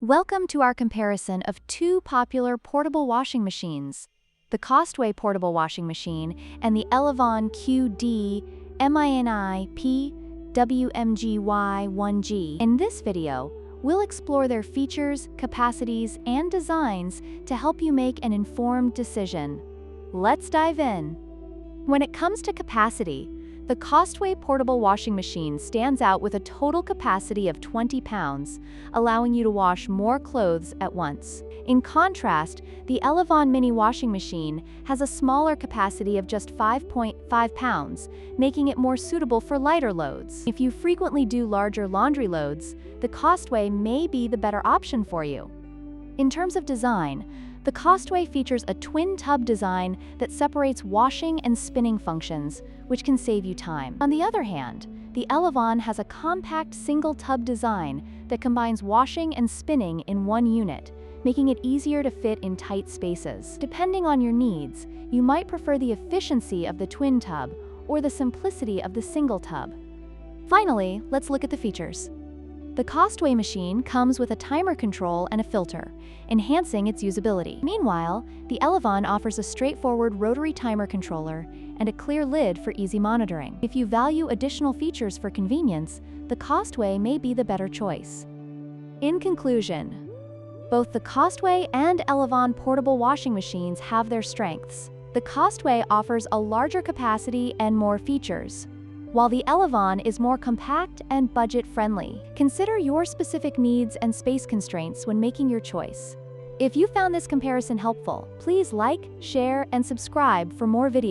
Welcome to our comparison of two popular portable washing machines, the Costway portable washing machine and the Elevon QD-MINI-P-WMGY1G. In this video, we'll explore their features, capacities, and designs to help you make an informed decision. Let's dive in. When it comes to capacity, the Costway portable washing machine stands out with a total capacity of 20 pounds, allowing you to wash more clothes at once. In contrast, the Elevon mini washing machine has a smaller capacity of just 5.5 pounds, making it more suitable for lighter loads. If you frequently do larger laundry loads, the Costway may be the better option for you. In terms of design, the Costway features a twin tub design that separates washing and spinning functions, which can save you time. On the other hand, the Elevon has a compact single tub design that combines washing and spinning in one unit, making it easier to fit in tight spaces. Depending on your needs, you might prefer the efficiency of the twin tub or the simplicity of the single tub. Finally, let's look at the features. The Costway machine comes with a timer control and a filter, enhancing its usability. Meanwhile, the Elevon offers a straightforward rotary timer controller and a clear lid for easy monitoring. If you value additional features for convenience, the Costway may be the better choice. In conclusion, both the Costway and Elevon portable washing machines have their strengths. The Costway offers a larger capacity and more features, while the Elevon is more compact and budget-friendly. Consider your specific needs and space constraints when making your choice. If you found this comparison helpful, please like, share, and subscribe for more videos.